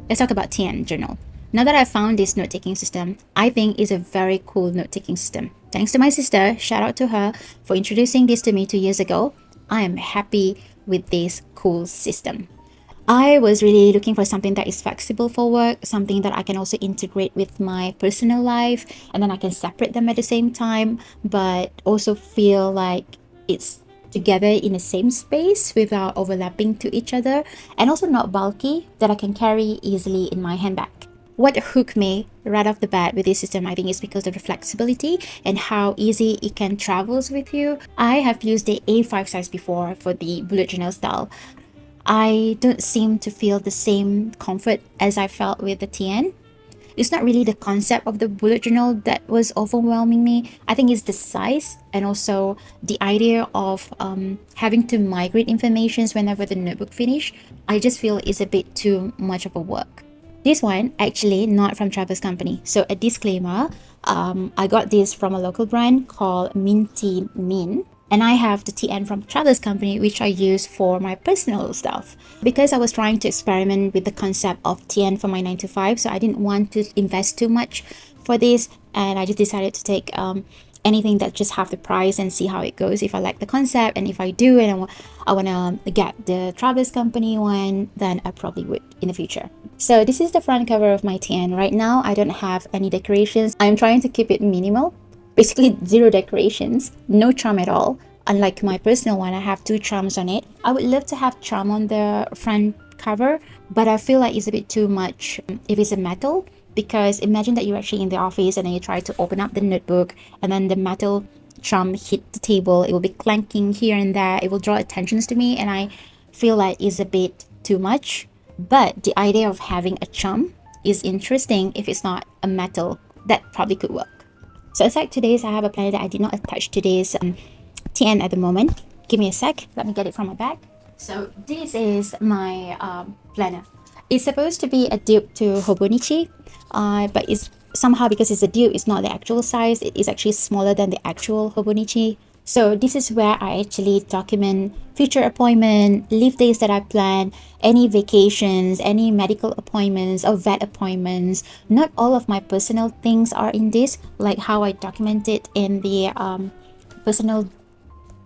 let's talk about TN journal. Now that I found this note-taking system, I think it's a very cool note-taking system. Thanks to my sister, shout out to her for introducing this to me 2 years ago. I am happy with this cool system. I was really looking for something that is flexible for work, something that I can also integrate with my personal life, and then I can separate them at the same time, but also feel like it's together in the same space without overlapping to each other, and also not bulky, that I can carry easily in my handbag. What hooked me right off the bat with this system, I think, is because of the flexibility and how easy it can travels with you. I have used the A5 size before for the bullet journal style. I don't seem to feel the same comfort as I felt with the TN. It's not really the concept of the bullet journal that was overwhelming me. I think it's the size and also the idea of having to migrate informations whenever the notebook finish. I just feel it's a bit too much of a work. This one actually not from Travis Company. So a disclaimer, I got this from a local brand called Minty Min. And I have the TN from Travis Company, which I use for my personal stuff. Because I was trying to experiment with the concept of TN for my 9 to 5, so I didn't want to invest too much for this. And I just decided to take anything that's just half the price and see how it goes, if I like the concept. And if I do and I want to get the Travis Company one, then I probably would in the future. So this is the front cover of my TN. Right now, I don't have any decorations. I'm trying to keep it minimal. Basically zero decorations, no charm at all. Unlike my personal one, I have 2 charms on it. I would love to have charm on the front cover, but I feel like it's a bit too much if it's a metal, because imagine that you're actually in the office and then you try to open up the notebook and then the metal charm hit the table. It will be clanking here and there. It will draw attentions to me, and I feel like it's a bit too much. But the idea of having a charm is interesting. If it's not a metal, that probably could work. So aside today's, I have a planner that I did not attach today's TN at the moment. Give me a sec. Let me get it from my bag. So this is my planner. It's supposed to be a dupe to Hobonichi, but it's somehow, because it's a dupe, it's not the actual size. It is actually smaller than the actual Hobonichi. So this is where I actually document future appointment, leave days that I plan, any vacations, any medical appointments or vet appointments. Not all of my personal things are in this, like how I document it in the personal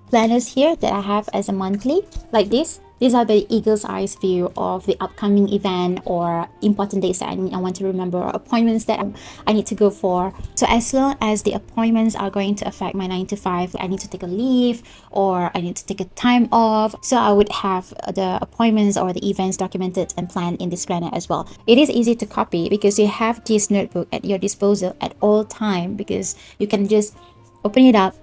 planners here that I have as a monthly, like this. These are the eagle's eyes view of the upcoming event or important dates that I want to remember, or appointments that I need to go for. So as long as the appointments are going to affect my 9 to 5, I need to take a leave or I need to take a time off. So I would have the appointments or the events documented and planned in this planner as well. It is easy to copy because you have this notebook at your disposal at all time, because you can just open it up,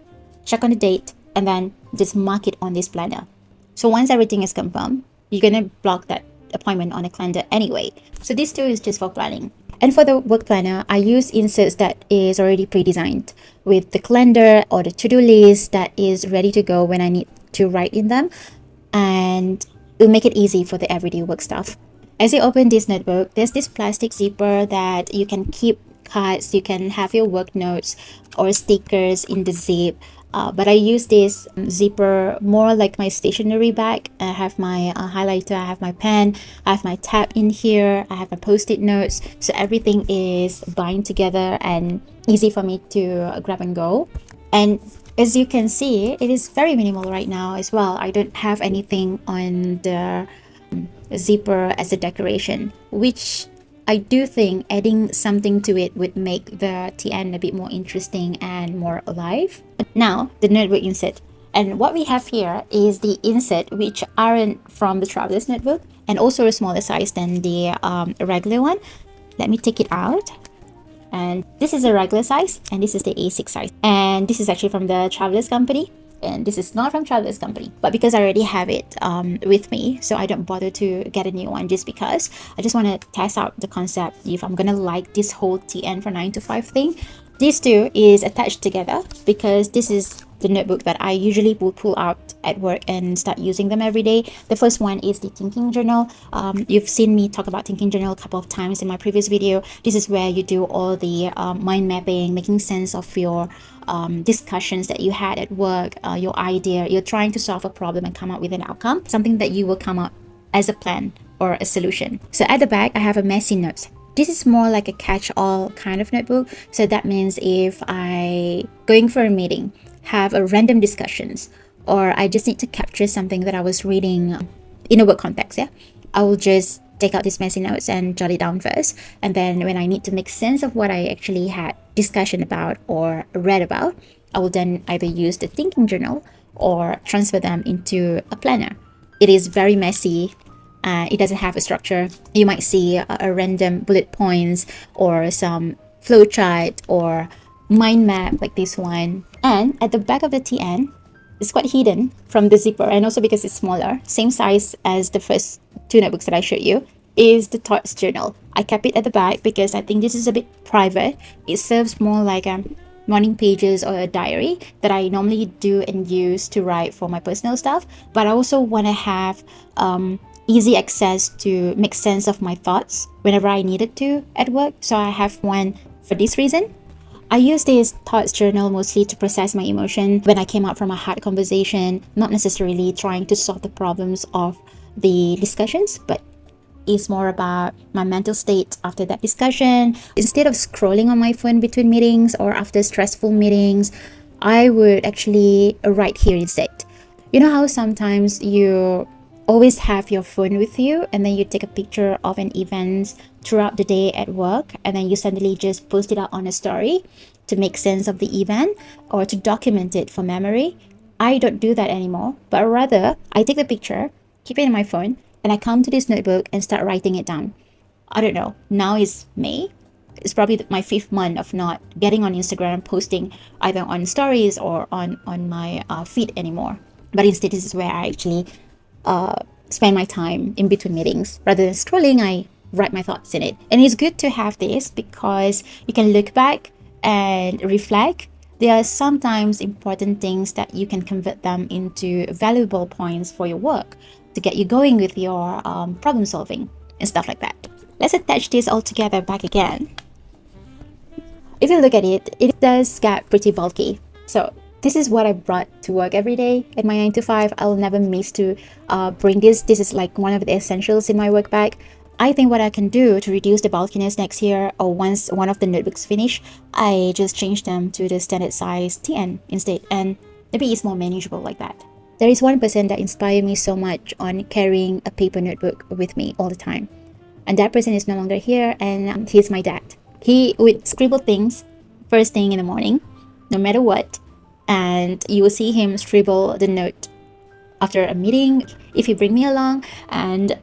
check on the date, and then just mark it on this planner. So once everything is confirmed, you're going to block that appointment on a calendar anyway. So this too is just for planning. And for the work planner, I use inserts that is already pre-designed with the calendar or the to-do list that is ready to go when I need to write in them. And it'll make it easy for the everyday work stuff. As you open this notebook, there's this plastic zipper that you can keep cards, you can have your work notes or stickers in the zip. But I use this zipper more like my stationery bag. I have my highlighter, I have my pen, I have my tab in here, I have my post-it notes. So everything is bind together and easy for me to grab and go. And as you can see, it is very minimal right now as well. I don't have anything on the zipper as a decoration, which I do think adding something to it would make the TN a bit more interesting and more alive. Now, the notebook insert. And what we have here is the insert, which aren't from the Traveler's notebook, and also a smaller size than the regular one. Let me take it out. And this is a regular size, and this is the A6 size. And this is actually from the Traveler's Company. And this is not from Traveler's Company, but because I already have it with me, so I don't bother to get a new one, just because I just want to test out the concept if I'm gonna like this whole TN for 9 to 5 thing. These two is attached together because this is the notebook that I usually will pull out at work and start using them every day. The first one is the thinking journal. You've seen me talk about thinking journal a couple of times in my previous video. This is where you do all the mind mapping, making sense of your discussions that you had at work, your idea. You're trying to solve a problem and come up with an outcome, something that you will come up as a plan or a solution. So at the back, I have a messy notes. This is more like a catch-all kind of notebook. So that means if I going for a meeting, have a random discussions, or I just need to capture something that I was reading in a work context, yeah, I will just take out these messy notes and jot it down first. And then when I need to make sense of what I actually had discussion about or read about, I will then either use the thinking journal or transfer them into a planner. It is very messy. It doesn't have a structure. You might see a random bullet points or some flowchart or mind map like this one. And at the back of the TN, it's quite hidden from the zipper, and also because it's smaller, same size as the first two notebooks that I showed you, is the thoughts journal. I kept it at the back because I think this is a bit private. It serves more like morning pages or a diary that I normally do and use to write for my personal stuff, but I also want to have easy access to make sense of my thoughts whenever I needed to at work. So I have one for this reason. I use this thoughts journal mostly to process my emotion when I came out from a hard conversation, not necessarily trying to solve the problems of the discussions, but it's more about my mental state after that discussion. Instead of scrolling on my phone between meetings or after stressful meetings, I would actually write here instead. You know how sometimes you always have your phone with you and then you take a picture of an event throughout the day at work and then you suddenly just post it out on a story to make sense of the event or to document it for memory? I don't do that anymore, but rather I take the picture, keep it in my phone, and I come to this notebook and start writing it down. I don't know, now is May. It's probably my 5th month of not getting on Instagram, posting either on stories or on my feed anymore. But instead, this is where I actually spend my time in between meetings. Rather than scrolling, I write my thoughts in it. And it's good to have this because you can look back and reflect. There are sometimes important things that you can convert them into valuable points for your work to get you going with your problem solving and stuff like that. Let's attach this all together back again. If you look at it, it does get pretty bulky. So this is what I brought to work every day at my 9 to 5. I'll never miss to bring this. This is like one of the essentials in my work bag. I think what I can do to reduce the bulkiness next year, or once one of the notebooks finish, I just change them to the standard size TN instead, and maybe it's more manageable like that. There is one person that inspired me so much on carrying a paper notebook with me all the time. And that person is no longer here, and he's my dad. He would scribble things first thing in the morning, no matter what, and you will see him scribble the note after a meeting, if he bring me along, and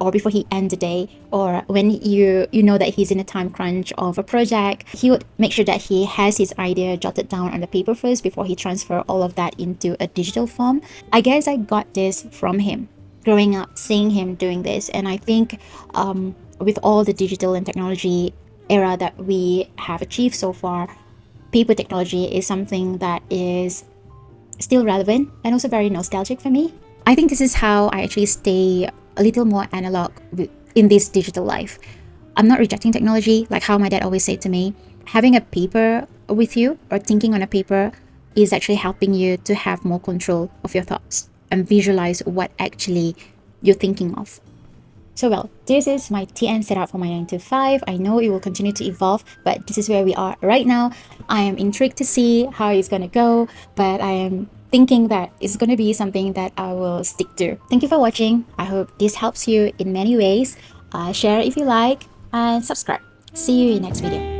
or before he end the day, or when you know that he's in a time crunch of a project, he would make sure that he has his idea jotted down on the paper first before he transfer all of that into a digital form. I guess I got this from him growing up, seeing him doing this. And I think with all the digital and technology era that we have achieved so far, paper technology is something that is still relevant and also very nostalgic for me. I think this is how I actually stay a little more analog in this digital life. I'm not rejecting technology, like how my dad always said to me. Having a paper with you or thinking on a paper is actually helping you to have more control of your thoughts and visualize what actually you're thinking of. So well, this is my TN setup for my 9 to 5. I know it will continue to evolve, but this is where we are right now. I am intrigued to see how it's gonna go, but I am thinking that it's going to be something that I will stick to. Thank you for watching. I hope this helps you in many ways. Share if you like and subscribe. See you in the next video.